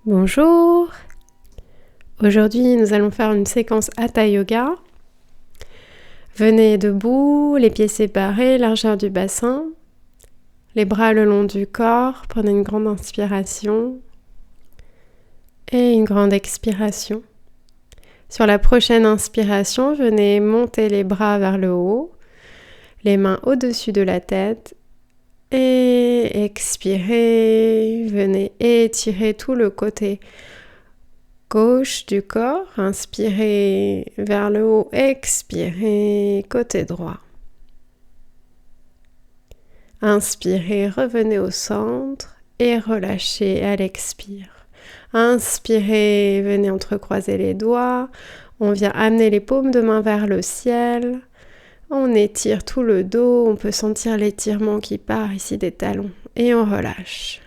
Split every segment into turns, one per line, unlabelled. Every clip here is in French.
Bonjour! Aujourd'hui, nous allons faire une séquence Hatha Yoga. Venez debout, les pieds séparés, largeur du bassin, les bras le long du corps. Prenez une grande inspiration et une grande expiration. Sur la prochaine inspiration, venez monter les bras vers le haut, les mains au-dessus de la tête. Et expirez, venez étirer tout le côté gauche du corps. Inspirez vers le haut, expirez côté droit. Inspirez, revenez au centre et relâchez à l'expire. Inspirez, venez entrecroiser les doigts. On vient amener les paumes de main vers le ciel. On étire tout le dos, on peut sentir l'étirement qui part ici des talons et on relâche.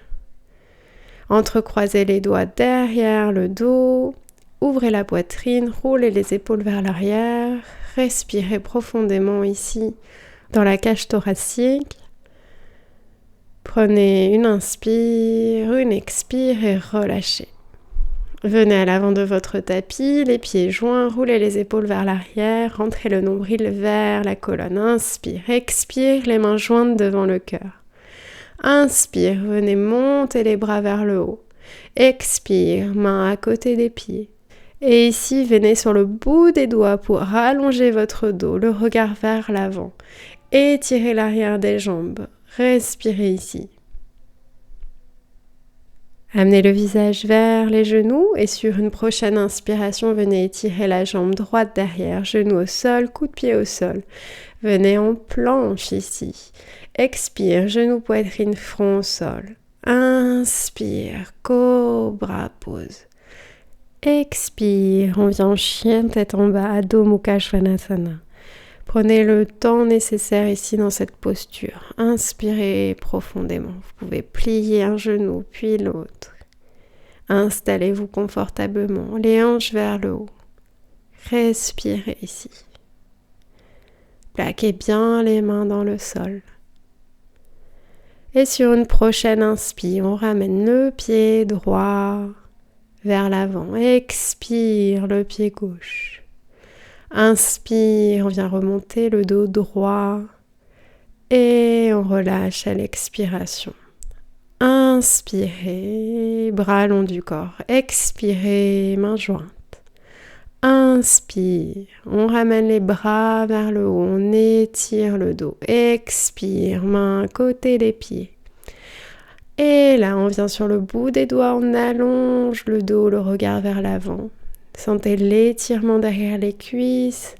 Entrecroisez les doigts derrière le dos, ouvrez la poitrine, roulez les épaules vers l'arrière, respirez profondément ici dans la cage thoracique. Prenez une inspire, une expire et relâchez. Venez à l'avant de votre tapis, les pieds joints, roulez les épaules vers l'arrière, rentrez le nombril vers la colonne. Inspire, expire, les mains jointes devant le cœur. Inspire, venez monter les bras vers le haut. Expire, main à côté des pieds. Et ici, venez sur le bout des doigts pour rallonger votre dos, le regard vers l'avant. Étirez l'arrière des jambes. Respirez ici. Amenez le visage vers les genoux et sur une prochaine inspiration, venez étirer la jambe droite derrière, genou au sol, coup de pied au sol. Venez en planche ici. Expire, genou, poitrine, front au sol. Inspire, cobra, pose. Expire, on vient en chien, tête en bas, Adho Mukha Svanasana. Prenez le temps nécessaire ici dans cette posture. Inspirez profondément. Vous pouvez plier un genou puis l'autre. Installez-vous confortablement, les hanches vers le haut. Respirez ici. Plaquez bien les mains dans le sol. Et sur une prochaine inspire, on ramène le pied droit vers l'avant. Expire le pied gauche. Inspire, on vient remonter le dos droit et on relâche à l'expiration. Inspirez, bras long du corps. Expirez, mains jointes. Inspire, on ramène les bras vers le haut, on étire le dos. Expire, main à côté des pieds. Et là, on vient sur le bout des doigts, on allonge le dos, le regard vers l'avant. Sentez l'étirement derrière les cuisses.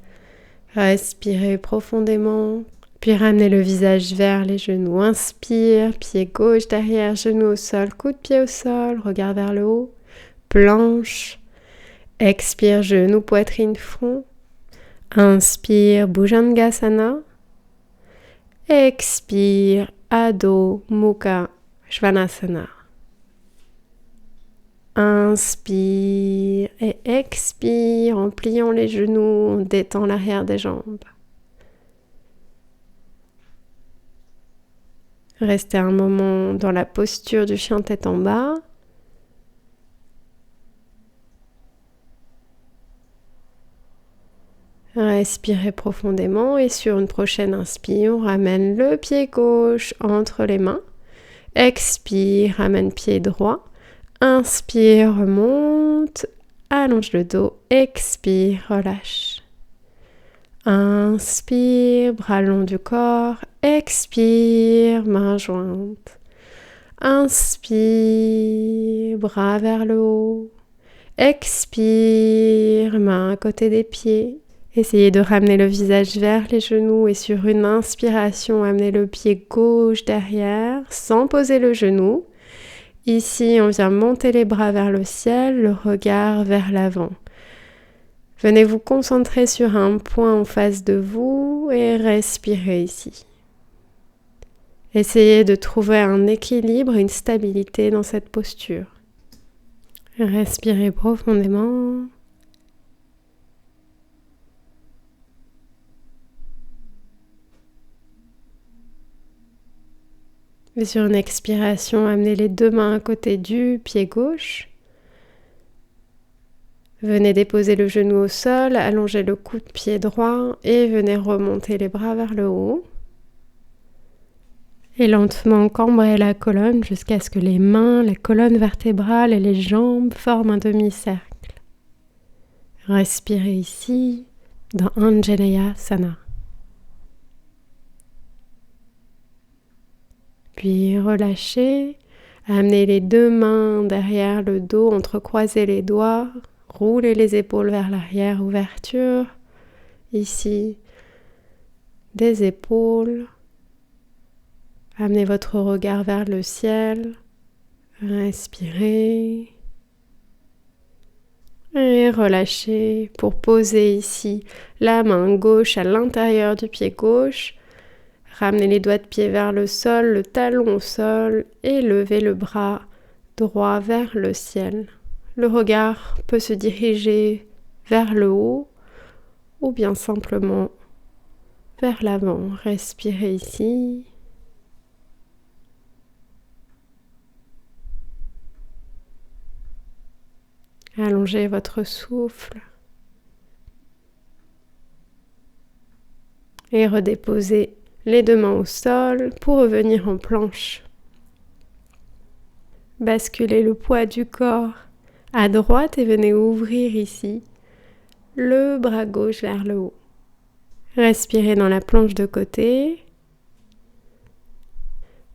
Respirez profondément. Puis ramenez le visage vers les genoux. Inspire, pied gauche derrière, genou au sol, coup de pied au sol, regard vers le haut. Planche. Expire, genou, poitrine, front. Inspire, Bhujangasana. Expire, Adho Mukha Svanasana. Inspire et expire en pliant les genoux, on détend l'arrière des jambes. Restez un moment dans la posture du chien tête en bas. Respirez profondément et sur une prochaine inspire, on ramène le pied gauche entre les mains. Expire, ramène pied droit. Inspire, remonte, allonge le dos, expire, relâche. Inspire, bras long du corps, expire, mains jointes. Inspire, bras vers le haut. Expire, mains à côté des pieds. Essayez de ramener le visage vers les genoux et sur une inspiration, amenez le pied gauche derrière sans poser le genou. Ici, on vient monter les bras vers le ciel, le regard vers l'avant. Venez vous concentrer sur un point en face de vous et respirez ici. Essayez de trouver un équilibre, une stabilité dans cette posture. Respirez profondément. Et sur une expiration, amenez les deux mains à côté du pied gauche. Venez déposer le genou au sol, allongez le coude pied droit et venez remonter les bras vers le haut. Et lentement cambrer la colonne jusqu'à ce que les mains, la colonne vertébrale et les jambes forment un demi-cercle. Respirez ici dans Anjaneyasana. Puis relâchez, amenez les deux mains derrière le dos, entrecroisez les doigts, roulez les épaules vers l'arrière, ouverture ici des épaules. Amenez votre regard vers le ciel, respirez et relâchez pour poser ici la main gauche à l'intérieur du pied gauche. Ramenez les doigts de pied vers le sol, le talon au sol et levez le bras droit vers le ciel. Le regard peut se diriger vers le haut ou bien simplement vers l'avant. Respirez ici. Allongez votre souffle et redéposez les deux mains au sol pour revenir en planche. Basculez le poids du corps à droite et venez ouvrir ici le bras gauche vers le haut. Respirez dans la planche de côté.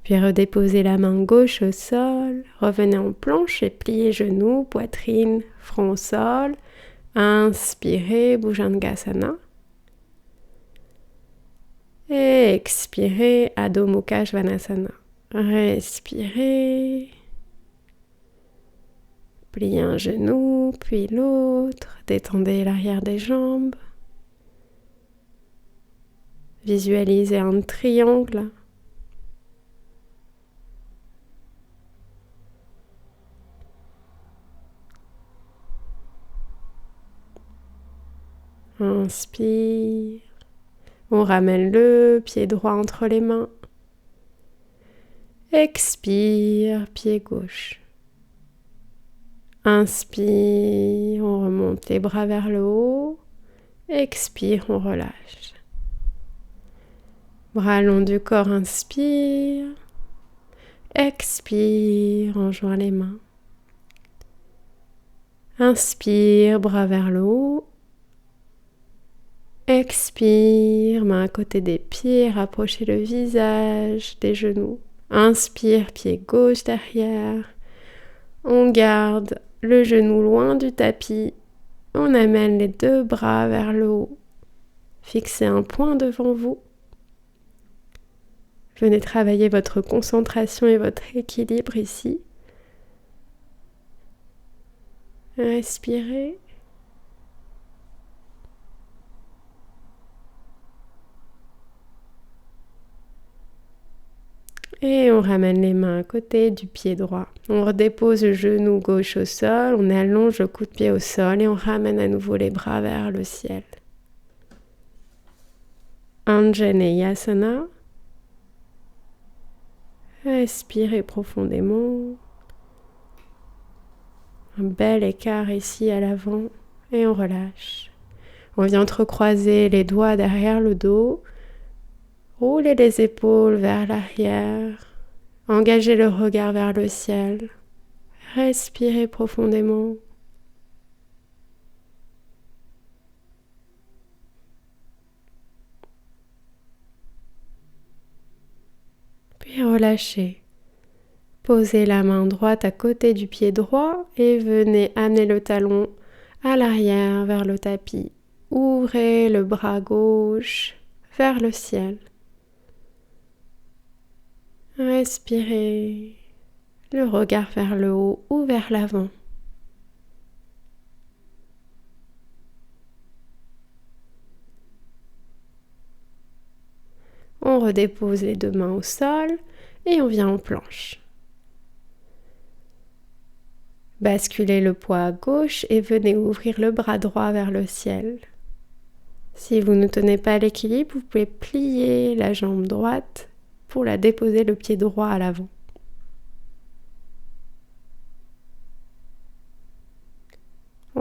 Puis redéposez la main gauche au sol. Revenez en planche et pliez genoux, poitrine, front au sol. Inspirez, Bhujangasana. Et expirez, Adho Mukha Svanasana. Respirez. Pliez un genou, puis l'autre. Détendez l'arrière des jambes. Visualisez un triangle. Inspire. On ramène le pied droit entre les mains. Expire, pied gauche. Inspire, on remonte les bras vers le haut. Expire, on relâche. Bras long du corps, inspire. Expire, on joint les mains. Inspire, bras vers le haut. Expire, main à côté des pieds, rapprochez le visage des genoux. Inspire, pied gauche derrière. On garde le genou loin du tapis. On amène les deux bras vers le haut. Fixez un point devant vous. Venez travailler votre concentration et votre équilibre ici. Respirez. Et on ramène les mains à côté du pied droit. On redépose le genou gauche au sol, on allonge le coup de pied au sol et on ramène à nouveau les bras vers le ciel. Anjaneyasana. Respirez profondément. Un bel écart ici à l'avant et on relâche. On vient entrecroiser les doigts derrière le dos. Roulez les épaules vers l'arrière. Engagez le regard vers le ciel. Respirez profondément. Puis relâchez. Posez la main droite à côté du pied droit et venez amener le talon à l'arrière vers le tapis. Ouvrez le bras gauche vers le ciel. Respirez, le regard vers le haut ou vers l'avant. On redépose les deux mains au sol et on vient en planche. Basculez le poids à gauche et venez ouvrir le bras droit vers le ciel. Si vous ne tenez pas l'équilibre, vous pouvez plier la jambe droite pour la déposer le pied droit à l'avant.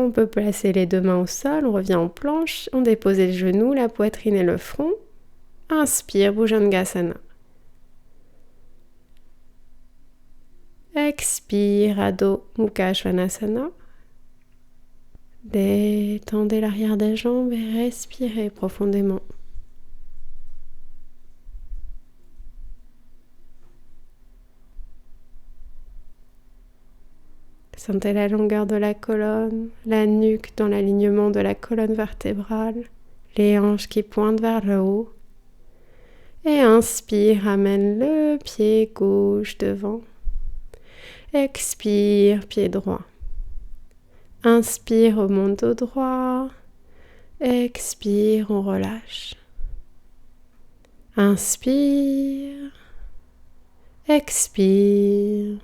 On peut placer les deux mains au sol, on revient en planche, on dépose les genoux, la poitrine et le front. Inspire, Bhujangasana. Expire, Adho Mukha Svanasana. Détendez l'arrière des jambes et respirez profondément. Sentez la longueur de la colonne, la nuque dans l'alignement de la colonne vertébrale, les hanches qui pointent vers le haut. Et inspire, amène le pied gauche devant. Expire, pied droit. Inspire, remonte au droit. Expire, on relâche. Inspire. Expire.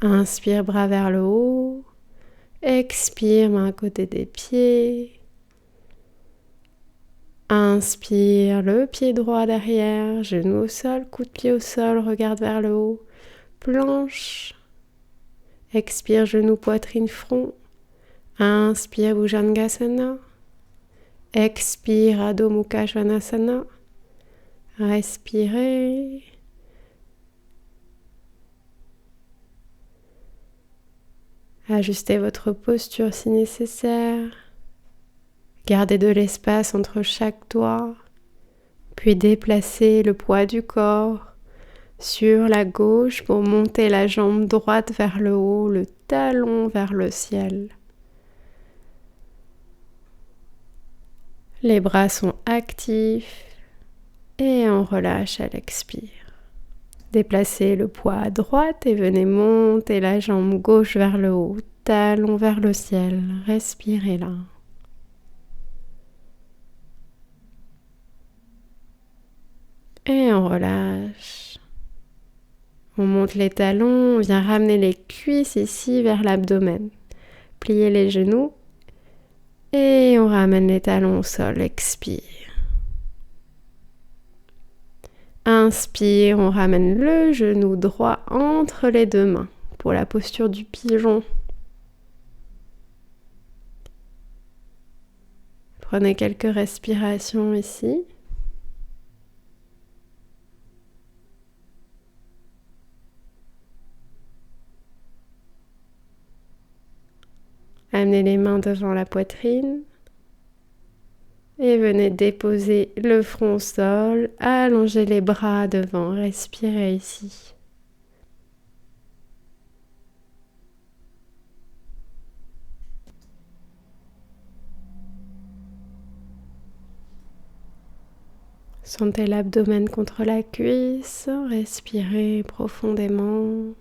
Inspire, bras vers le haut. Expire, main à côté des pieds. Inspire, le pied droit derrière, genou au sol, coup de pied au sol, regarde vers le haut. Planche. Expire, genou, poitrine, front. Inspire, Bhujangasana. Expire, Adho Mukha Svanasana. Respirez. Ajustez votre posture si nécessaire. Gardez de l'espace entre chaque doigt. Puis déplacez le poids du corps sur la gauche pour monter la jambe droite vers le haut, le talon vers le ciel. Les bras sont actifs et on relâche à l'expire. Déplacez le poids à droite et venez monter la jambe gauche vers le haut, talon vers le ciel. Respirez là. Et on relâche. On monte les talons, on vient ramener les cuisses ici vers l'abdomen. Pliez les genoux et on ramène les talons au sol. Expire. Inspire, on ramène le genou droit entre les deux mains pour la posture du pigeon. Prenez quelques respirations ici. Amenez les mains devant la poitrine et venez déposer le front au sol, allongez les bras devant, respirez ici. Sentez l'abdomen contre la cuisse, respirez profondément.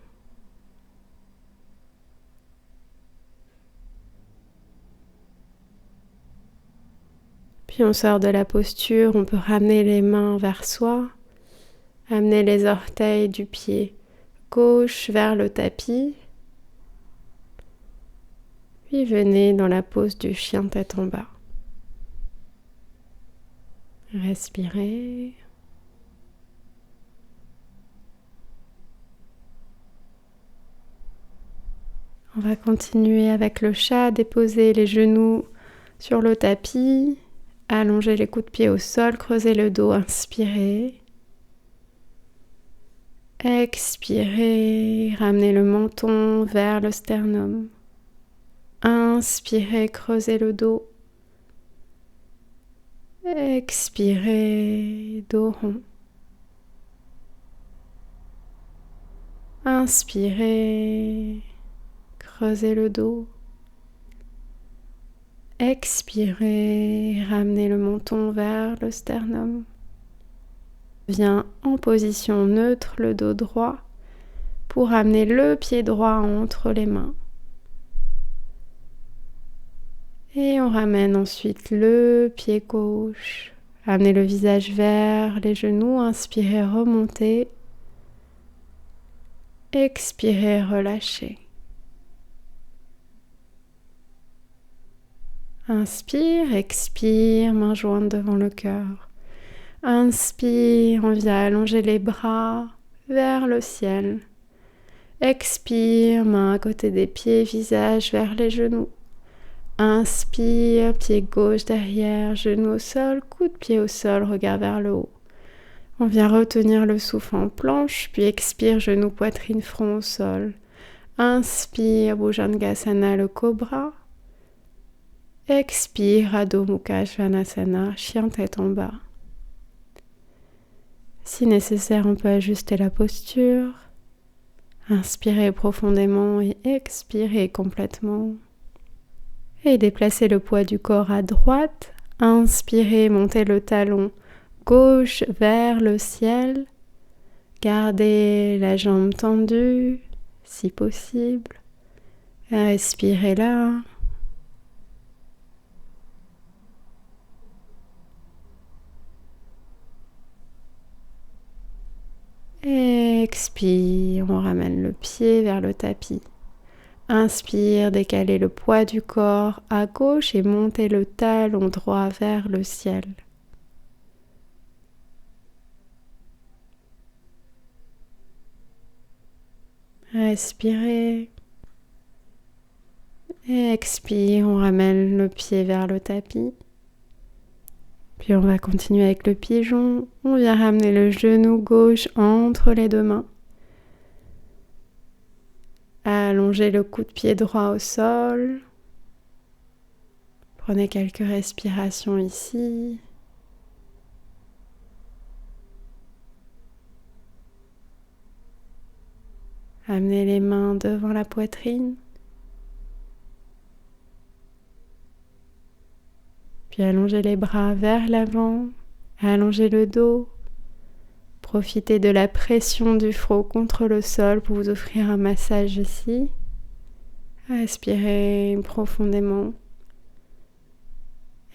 Puis on sort de la posture, on peut ramener les mains vers soi, amener les orteils du pied gauche vers le tapis, puis venez dans la pose du chien tête en bas. Respirez. On va continuer avec le chat, déposer les genoux sur le tapis. Allongez les coudes de pied au sol, creusez le dos, inspirez. Expirez, ramenez le menton vers le sternum. Inspirez, creusez le dos. Expirez, dos rond. Inspirez, creusez le dos. Expirez, ramenez le menton vers le sternum. Viens en position neutre, le dos droit, pour amener le pied droit entre les mains. Et on ramène ensuite le pied gauche. Amenez le visage vers les genoux, inspirez, remontez. Expirez, relâchez. Inspire, expire, main jointe devant le cœur. Inspire, on vient allonger les bras vers le ciel. Expire, main à côté des pieds, visage vers les genoux. Inspire, pied gauche derrière, genou au sol, coude pied au sol, regard vers le haut. On vient retenir le souffle en planche, puis expire, genou, poitrine, front au sol. Inspire, Bhujangasana, le cobra. Expire, Adho Mukha Svanasana, chien tête en bas. Si nécessaire, on peut ajuster la posture. Inspirez profondément et expirez complètement. Et déplacez le poids du corps à droite. Inspirez, montez le talon gauche vers le ciel. Gardez la jambe tendue, si possible. Respirez là. Expire, on ramène le pied vers le tapis. Inspire, décalez le poids du corps à gauche et montez le talon droit vers le ciel. Respirez. Expire, on ramène le pied vers le tapis. Puis on va continuer avec le pigeon. On vient ramener le genou gauche entre les deux mains. Allongez le coude pied droit au sol. Prenez quelques respirations ici. Amenez les mains devant la poitrine. Puis allongez les bras vers l'avant. Allongez le dos. Profitez de la pression du front contre le sol pour vous offrir un massage ici. Inspirez profondément.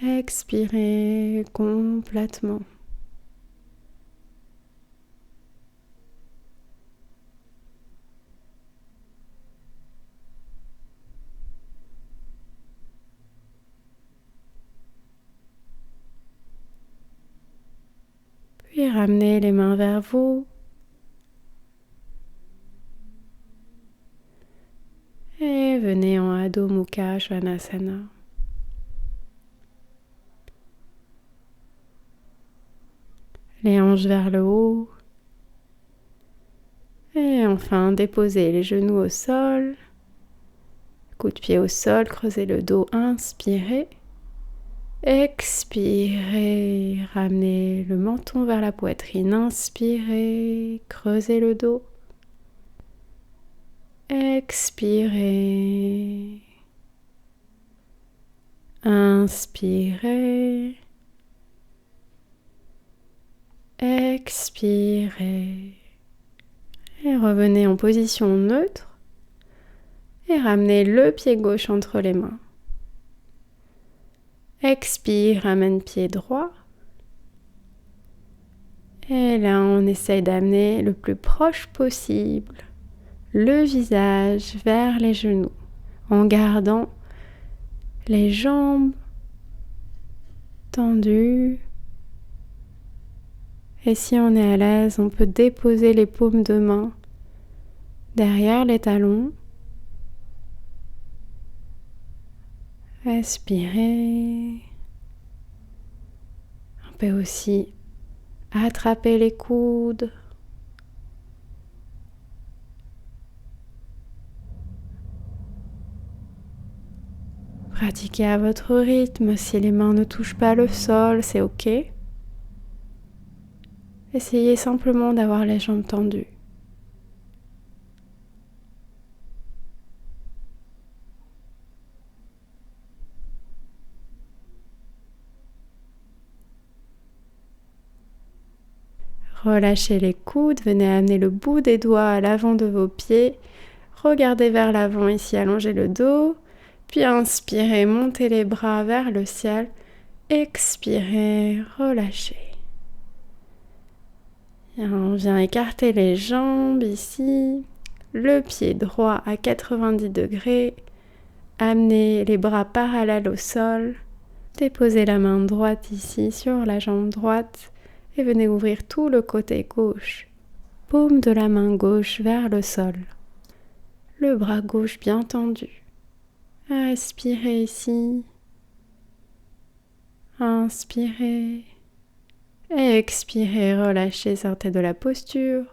Expirez complètement. Puis ramenez les mains vers vous. Et venez en Adho Mukha Svanasana. Les hanches vers le haut. Et enfin, déposez les genoux au sol. Coup de pied au sol, creusez le dos, inspirez. Expirez, ramenez le menton vers la poitrine, inspirez, creusez le dos. Expirez. Inspirez. Expirez. Et revenez en position neutre. Et ramenez le pied gauche entre les mains. Expire, ramène pied droit. Et là, on essaye d'amener le plus proche possible le visage vers les genoux en gardant les jambes tendues. Et si on est à l'aise, on peut déposer les paumes de main derrière les talons. Respirez. On peut aussi attraper les coudes. Pratiquez à votre rythme. Si les mains ne touchent pas le sol, c'est ok. Essayez simplement d'avoir les jambes tendues. Relâchez les coudes, venez amener le bout des doigts à l'avant de vos pieds. Regardez vers l'avant ici, allongez le dos. Puis inspirez, montez les bras vers le ciel. Expirez, relâchez. Et on vient écarter les jambes ici. Le pied droit à 90 degrés. Amenez les bras parallèles au sol. Déposez la main droite ici sur la jambe droite. Et venez ouvrir tout le côté gauche. Paume de la main gauche vers le sol. Le bras gauche bien tendu. Respirez ici. Inspirez. Expirez, relâchez, sortez de la posture.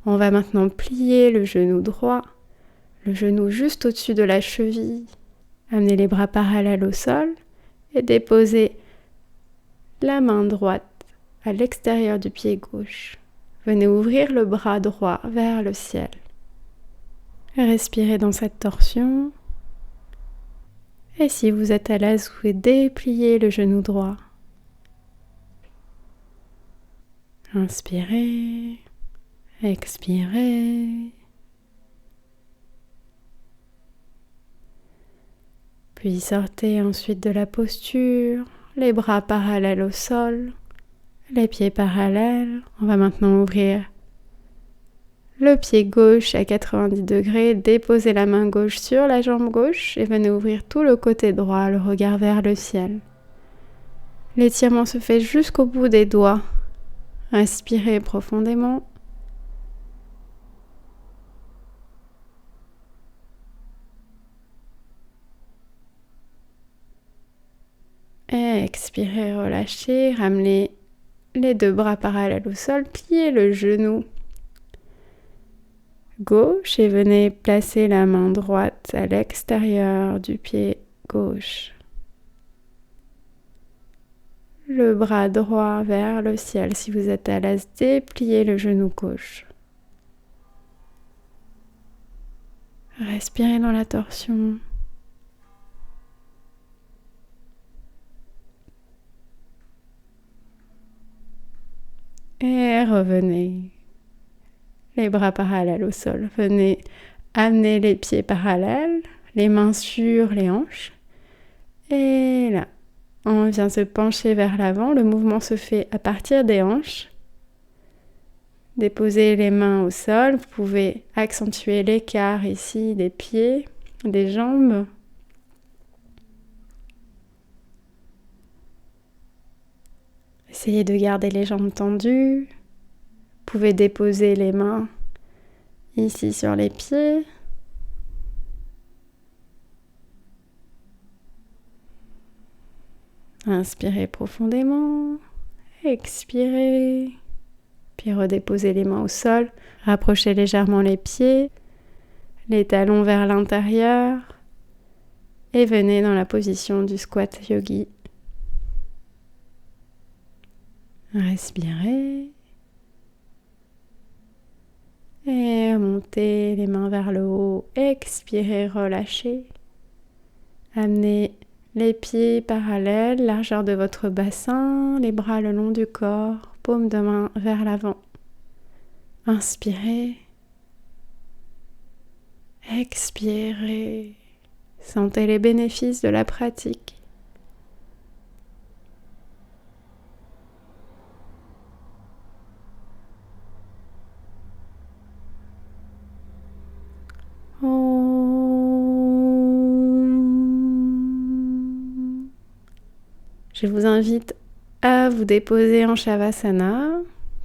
On va maintenant plier le genou droit, le genou juste au-dessus de la cheville. Amenez les bras parallèles au sol et déposez la main droite à l'extérieur du pied gauche. Venez ouvrir le bras droit vers le ciel. Respirez dans cette torsion. Et si vous êtes à l'aise, vous pouvez déplier le genou droit. Inspirez, expirez. Puis sortez ensuite de la posture, les bras parallèles au sol, les pieds parallèles. On va maintenant ouvrir le pied gauche à 90 degrés, déposez la main gauche sur la jambe gauche et venez ouvrir tout le côté droit, le regard vers le ciel. L'étirement se fait jusqu'au bout des doigts. Inspirez profondément. Et expirez, relâchez, ramenez les deux bras parallèles au sol, pliez le genou gauche et venez placer la main droite à l'extérieur du pied gauche. Le bras droit vers le ciel. Si vous êtes à l'aise, dépliez le genou gauche. Respirez dans la torsion. Et revenez. Les bras parallèles au sol. Venez amener les pieds parallèles, les mains sur les hanches. Et là, on vient se pencher vers l'avant. Le mouvement se fait à partir des hanches. Déposez les mains au sol. Vous pouvez accentuer l'écart ici des pieds, des jambes. Essayez de garder les jambes tendues. Vous pouvez déposer les mains ici sur les pieds. Inspirez profondément. Expirez. Puis redéposez les mains au sol. Rapprochez légèrement les pieds, les talons vers l'intérieur. Et venez dans la position du squat yogi. Respirez. Et montez les mains vers le haut. Expirez, relâchez. Amenez les pieds parallèles, largeur de votre bassin, les bras le long du corps, paume de main vers l'avant. Inspirez. Expirez. Sentez les bénéfices de la pratique. Je vous invite à vous déposer en Shavasana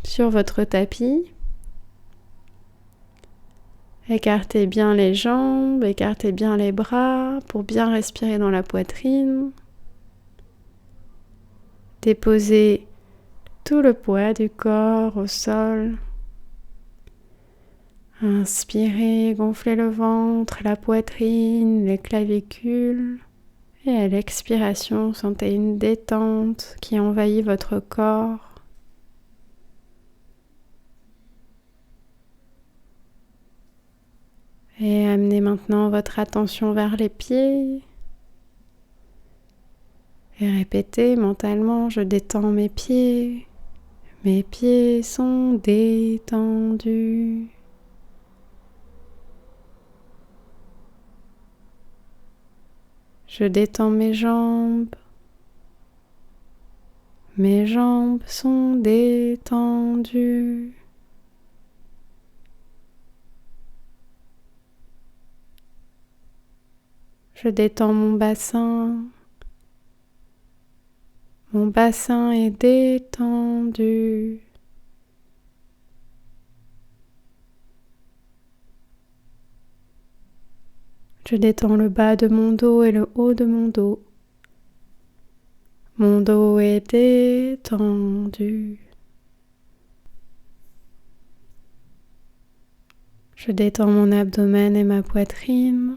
sur votre tapis. Écartez bien les jambes, écartez bien les bras pour bien respirer dans la poitrine. Déposez tout le poids du corps au sol. Inspirez, gonflez le ventre, la poitrine, les clavicules. Et à l'expiration, sentez une détente qui envahit votre corps. Et amenez maintenant votre attention vers les pieds. Et répétez mentalement, je détends mes pieds. Mes pieds sont détendus. Je détends mes jambes. Mes jambes sont détendues. Je détends mon bassin. Mon bassin est détendu. Je détends le bas de mon dos et le haut de mon dos. Mon dos est détendu. Je détends mon abdomen et ma poitrine.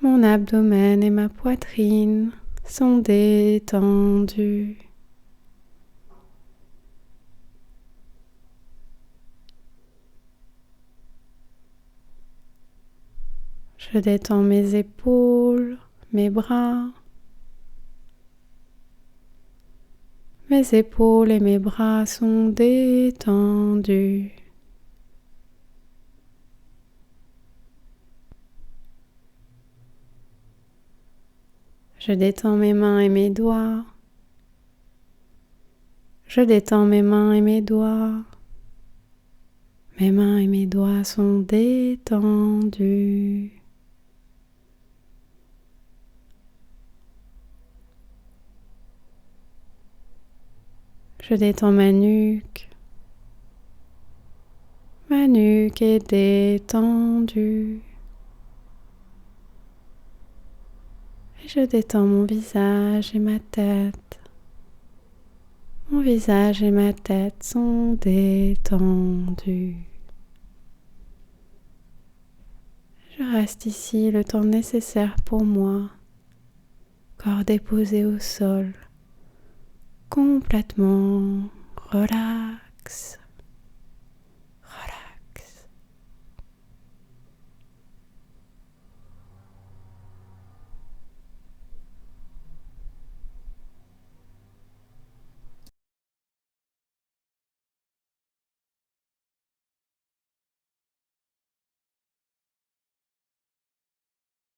Mon abdomen et ma poitrine sont détendus. Je détends mes épaules, mes bras. Mes épaules et mes bras sont détendus. Je détends mes mains et mes doigts. Je détends mes mains et mes doigts. Mes mains et mes doigts sont détendus. Je détends ma nuque. Ma nuque est détendue. Et je détends mon visage et ma tête. Mon visage et ma tête sont détendus. Je reste ici le temps nécessaire pour moi, corps déposé au sol, complètement relaxé.